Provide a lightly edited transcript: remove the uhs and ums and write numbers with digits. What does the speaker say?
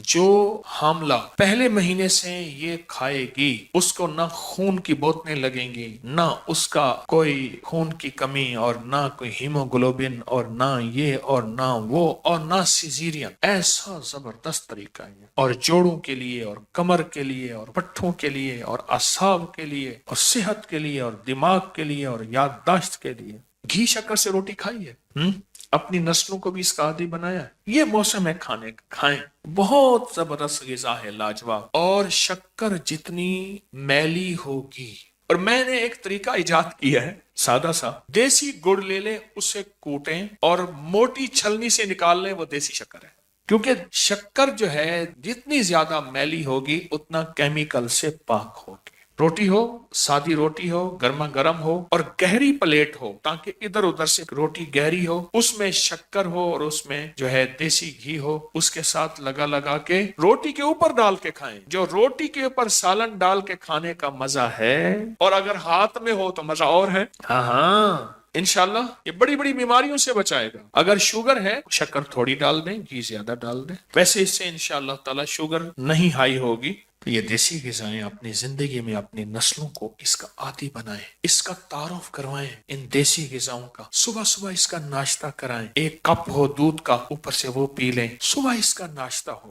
جو حاملہ پہلے مہینے سے یہ کھائے گی اس کو نہ خون کی بوتلیں لگیں گی، نہ اس کا کوئی خون کی کمی، اور نہ کوئی ہیموگلوبن، اور نہ یہ اور نہ وہ، اور نہ سیزیرین۔ ایسا زبردست طریقہ ہے، اور جوڑوں کے لیے اور کمر کے لیے اور پٹھوں کے لیے اور اعصاب کے لیے اور صحت کے لیے اور دماغ کے لیے اور یادداشت کے لیے۔ گھی شکر سے روٹی کھائی ہے، اپنی نسلوں کو بھی اس کا عادی بنایا ہے۔ یہ موسم ہے کھانے کا، کھائیں، بہت زبردست غذا ہے، لاجواب۔ اور شکر جتنی میلی ہوگی، اور میں نے ایک طریقہ ایجاد کیا ہے سادہ سا، دیسی گڑ لے لیں، اسے کوٹیں اور موٹی چھلنی سے نکال لیں، وہ دیسی شکر ہے۔ کیونکہ شکر جو ہے جتنی زیادہ میلی ہوگی اتنا کیمیکل سے پاک ہوگی۔ روٹی ہو، سادی روٹی ہو، گرما گرم ہو اور گہری پلیٹ ہو، تاکہ ادھر ادھر سے روٹی گہری ہو، اس میں شکر ہو اور اس میں جو ہے دیسی گھی ہو، اس کے ساتھ لگا لگا کے روٹی کے اوپر ڈال کے کھائیں۔ جو روٹی کے اوپر سالن ڈال کے کھانے کا مزہ ہے، اور اگر ہاتھ میں ہو تو مزہ اور ہے۔ ہاں ہاں، انشاءاللہ یہ بڑی بڑی بیماریوں سے بچائے گا۔ اگر شوگر ہے، شکر تھوڑی ڈال دیں، گھی زیادہ ڈال دیں، ویسے اس سے انشاءاللہ تعالی شوگر نہیں ہائی ہوگی۔ تو یہ دیسی غذائیں اپنی زندگی میں اپنی نسلوں کو اس کا عادی بنائیں، اس کا تعارف کروائیں، ان دیسی غذاؤں کا۔ صبح صبح اس کا ناشتہ کرائیں، ایک کپ ہو دودھ کا، اوپر سے وہ پی لیں، صبح اس کا ناشتہ ہو۔